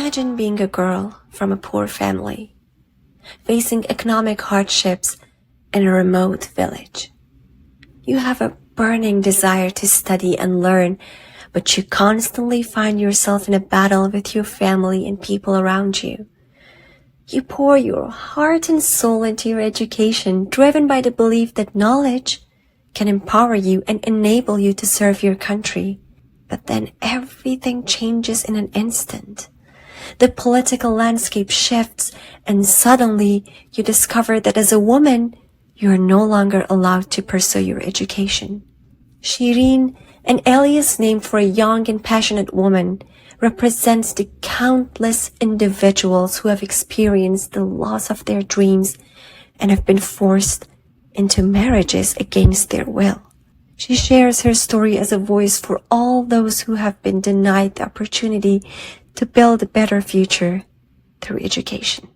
Imagine being a girl from a poor family, facing economic hardships in a remote village. You have a burning desire to study and learn, but you constantly find yourself in a battle with your family and people around you. You pour your heart and soul into your education, driven by the belief that knowledge can empower you and enable you to serve your country. But then everything changes in an instant. The political landscape shifts, and suddenly you discover that as a woman, you are no longer allowed to pursue your education. Shireen, an alias name for a young and passionate woman, represents the countless individuals who have experienced the loss of their dreams and have been forced into marriages against their will. She shares her story as a voice for all those who have been denied the opportunity to build a better future through education.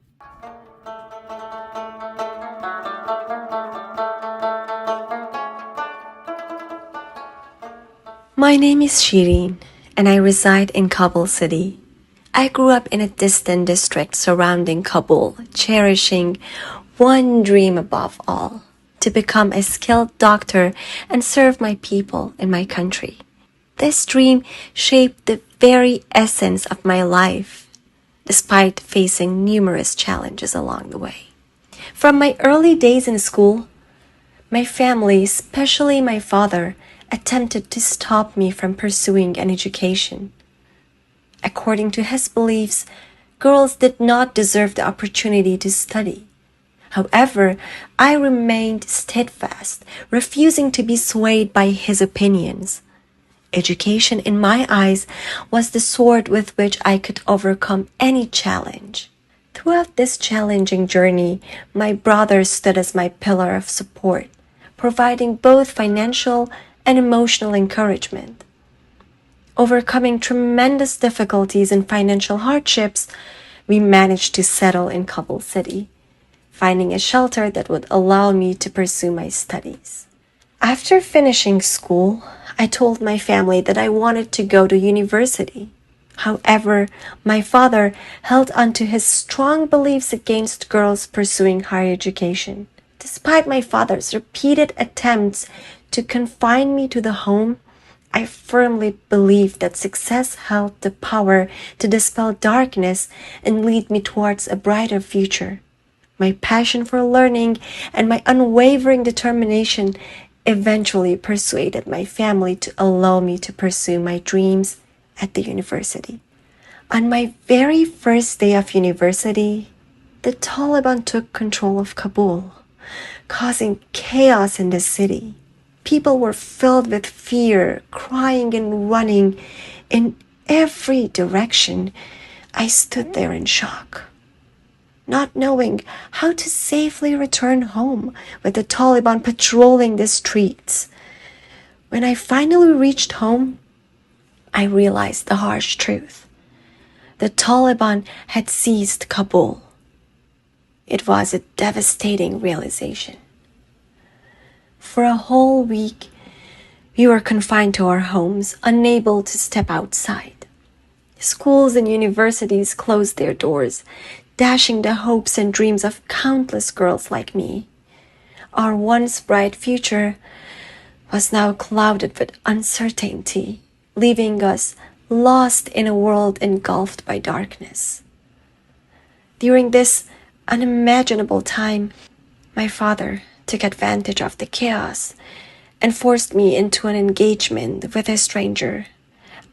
My name is Shireen, and I reside in Kabul city. I grew up in a distant district surrounding Kabul, cherishing one dream above all: to become a skilled doctor and serve my people and my country. This dream shaped the very essence of my life, despite facing numerous challenges along the way. From my early days in school, my family, especially my father, attempted to stop me from pursuing an education. According to his beliefs, girls did not deserve the opportunity to study. However, I remained steadfast, refusing to be swayed by his opinions. Education, in my eyes, was the sword with which I could overcome any challenge. Throughout this challenging journey, my brother stood as my pillar of support, providing both financial and emotional encouragement. Overcoming tremendous difficulties and financial hardships, we managed to settle in Kabul city, finding a shelter that would allow me to pursue my studies. After finishing school, I told my family that I wanted to go to university. However, my father held on to his strong beliefs against girls pursuing higher education. Despite my father's repeated attempts to confine me to the home, I firmly believed that success held the power to dispel darkness and lead me towards a brighter future. My passion for learning and my unwavering determination eventually persuaded my family to allow me to pursue my dreams at the university. On my very first day of university, the Taliban took control of Kabul, causing chaos in the city. People were filled with fear, crying and running in every direction. I stood there in shock, not knowing how to safely return home with the Taliban patrolling the streets. When I finally reached home, I realized the harsh truth. The Taliban had seized Kabul. It was a devastating realization. For a whole week, we were confined to our homes, unable to step outside. Schools and universities closed their doors, dashing the hopes and dreams of countless girls like me. Our once bright future was now clouded with uncertainty, leaving us lost in a world engulfed by darkness. During this unimaginable time, my father took advantage of the chaos and forced me into an engagement with a stranger.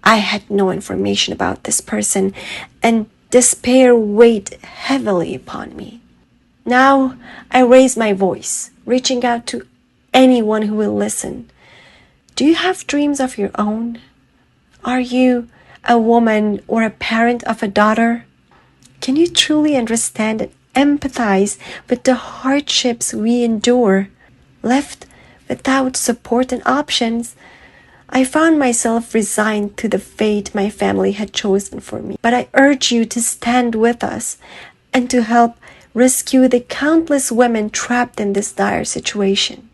I had no information about this person, and despair weighed heavily upon me. Now I raise my voice, reaching out to anyone who will listen. Do you have dreams of your own? Are you a woman or a parent of a daughter? Can you truly understand and empathize with the hardships we endure? Left without support and options, I found myself resigned to the fate my family had chosen for me. But I urge you to stand with us and to help rescue the countless women trapped in this dire situation.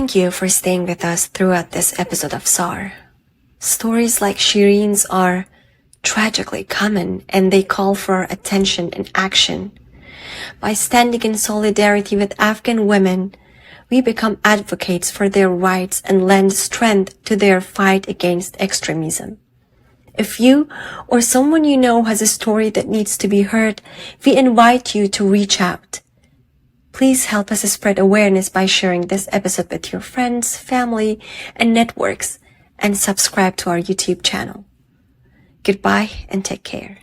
Thank you for staying with us throughout this episode of Saar. Stories like Shireen's are tragically common, and they call for attention and action. By standing in solidarity with Afghan women, we become advocates for their rights and lend strength to their fight against extremism. If you or someone you know has a story that needs to be heard, we invite you to reach out. Please help us spread awareness by sharing this episode with your friends, family, and networks, and subscribe to our YouTube channel. Goodbye and take care.